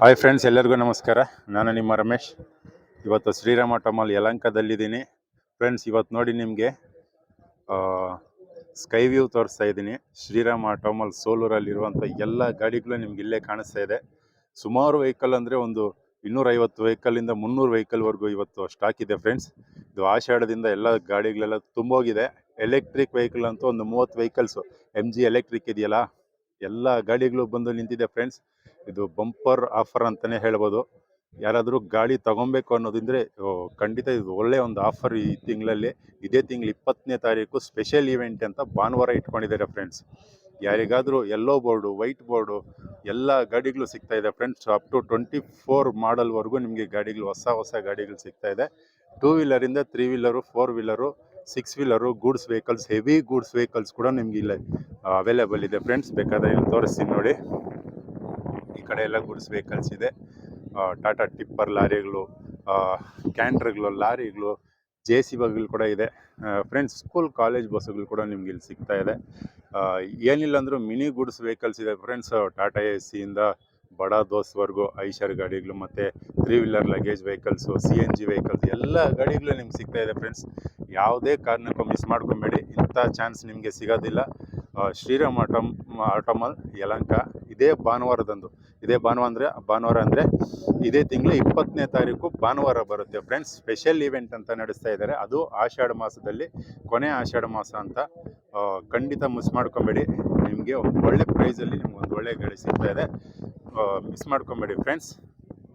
Hi friends, ಎಲ್ಲರಿಗೂ ನಮಸ್ಕಾರ. ನಾನು ನಿಮ್ಮ ರಮೇಶ್. ಇವತ್ತು ಶ್ರೀರಾಮ ಟಮಲ್ ಯಲಹಂಕದಲ್ಲಿದ್ದೀನಿ ಫ್ರೆಂಡ್ಸ್. ಇವತ್ತು ನೋಡಿ ನಿಮಗೆ ಸ್ಕೈ ವ್ಯೂ ತೋರಿಸ್ತಾ ಇದ್ದೀನಿ. ಶ್ರೀರಾಮ ಟಮಲ್ ಸೋಲೂರಲ್ಲಿರುವಂಥ ಎಲ್ಲ ಗಾಡಿಗಳು ನಿಮ್ಗೆ ಇಲ್ಲೇ ಕಾಣಿಸ್ತಾ ಇದೆ. ಸುಮಾರು ವೆಹಿಕಲ್ ಅಂದರೆ ಒಂದು 250 ವೆಹಿಕಲಿಂದ 300 ವೆಹಿಕಲ್ವರೆಗೂ ಇವತ್ತು ಸ್ಟಾಕ್ ಇದೆ ಫ್ರೆಂಡ್ಸ್. ಇದು ಆಷಾಢದಿಂದ ಎಲ್ಲ ಗಾಡಿಗಳೆಲ್ಲ ತುಂಬೋಗಿದೆ. ಎಲೆಕ್ಟ್ರಿಕ್ ವೆಹಿಕಲ್ ಅಂತೂ ಒಂದು 30 ವೆಹಿಕಲ್ಸು MG ಎಲೆಕ್ಟ್ರಿಕ್ ಇದೆಯಲ್ಲ, ಎಲ್ಲ ಗಾಡಿಗಳು ಬಂದು ನಿಂತಿದೆ ಫ್ರೆಂಡ್ಸ್. ಇದು ಬಂಪರ್ ಆಫರ್ ಅಂತಲೇ ಹೇಳ್ಬೋದು. ಯಾರಾದರೂ ಗಾಡಿ ತಗೊಬೇಕು ಅನ್ನೋದಿದ್ರೆ ಖಂಡಿತ ಇದು ಒಳ್ಳೆಯ ಒಂದು ಆಫರ್. ಈ ತಿಂಗಳಲ್ಲಿ, ಇದೇ ತಿಂಗಳು 20ನೇ ತಾರೀಕು ಸ್ಪೆಷಲ್ ಈವೆಂಟ್ ಅಂತ ಭಾನುವಾರ ಇಟ್ಕೊಂಡಿದ್ದಾರೆ ಫ್ರೆಂಡ್ಸ್. ಯಾರಿಗಾದರೂ ಯೆಲ್ಲೋ ಬೋರ್ಡು, ವೈಟ್ ಬೋರ್ಡು ಎಲ್ಲ ಗಾಡಿಗಳು ಸಿಗ್ತಾ ಇದೆ ಫ್ರೆಂಡ್ಸ್. ಅಪ್ ಟು 24 ಮಾಡಲ್ವರೆಗೂ ನಿಮಗೆ ಗಾಡಿಗಳು, ಹೊಸ ಗಾಡಿಗಳು ಸಿಗ್ತಾ ಇದೆ. 2 ವೀಲರಿಂದ 3 wheeler, 4 wheeler, 6 wheeler, goods vehicles, heavy goods vehicles ಕೂಡ ನಿಮ್ಗೆ ಇಲ್ಲ ಅವೈಲೇಬಲ್ ಇದೆ ಫ್ರೆಂಡ್ಸ್. ಬೇಕಾದರೆ ಇಲ್ಲಿ ತೋರಿಸ್ತೀನಿ ನೋಡಿ. ಈ ಕಡೆ ಎಲ್ಲ ಗೂಡ್ಸ್ ವೆಹಿಕಲ್ಸ್ ಇದೆ. ಟಾಟಾ ಟಿಪ್ಪರ್ ಲಾರಿಗಳು, ಕ್ಯಾಂಟ್ರ್ಗಳು, ಲಾರಿಗಳು, JCBಗಳು ಕೂಡ ಇದೆ ಫ್ರೆಂಡ್ಸ್. ಸ್ಕೂಲ್ ಕಾಲೇಜ್ ಬಸ್ಸುಗಳು ಕೂಡ ನಿಮ್ಗೆ ಇಲ್ಲಿ ಸಿಗ್ತಾ ಇದೆ. ಏನಿಲ್ಲ ಅಂದರೂ ಮಿನಿ ಗೂಡ್ಸ್ ವೆಹಿಕಲ್ಸ್ ಇದೆ ಫ್ರೆಂಡ್ಸ್. ಟಾಟಾ AC ಇಂದ ಬಡ ದೋಸ್ವರೆಗೂ ಐಷರ್ ಗಾಡಿಗಳು, ಮತ್ತು 3 wheeler luggage vehicles, CNG vehicles ಎಲ್ಲ ಗಾಡಿಗಳು ನಿಮ್ಗೆ ಸಿಗ್ತಾ ಇದೆ ಫ್ರೆಂಡ್ಸ್. ಯಾವುದೇ ಕಾರಣಕ್ಕೂ ಮಿಸ್ ಮಾಡ್ಕೊಬೇಡಿ, ಇಂಥ ಚಾನ್ಸ್ ನಿಮಗೆ ಸಿಗೋದಿಲ್ಲ. ಶ್ರೀರಾಮ್ ಆಟೋಮಲ್ ಯಲಹಂಕ ಇದೇ ಭಾನುವಾರ ಅಂದರೆ ಇದೇ ತಿಂಗಳು 20ನೇ ತಾರೀಕು ಭಾನುವಾರ ಬರುತ್ತೆ ಫ್ರೆಂಡ್ಸ್. ಸ್ಪೆಷಲ್ ಈವೆಂಟ್ ಅಂತ ನಡೆಸ್ತಾ ಇದ್ದಾರೆ. ಅದು ಆಷಾಢ ಮಾಸದಲ್ಲಿ, ಕೊನೆ ಆಷಾಢ ಮಾಸ ಅಂತ. ಖಂಡಿತ ಮಿಸ್ ಮಾಡ್ಕೊಬೇಡಿ. ನಿಮಗೆ ಒಂದು ಒಳ್ಳೆ ಪ್ರೈಸಲ್ಲಿ ನಿಮ್ಗೆ ಒಂದು ಒಳ್ಳೆ ಗಾಡಿ ಸಿಗ್ತಾ ಇದೆ. ಮಿಸ್ ಮಾಡ್ಕೊಬೇಡಿ ಫ್ರೆಂಡ್ಸ್.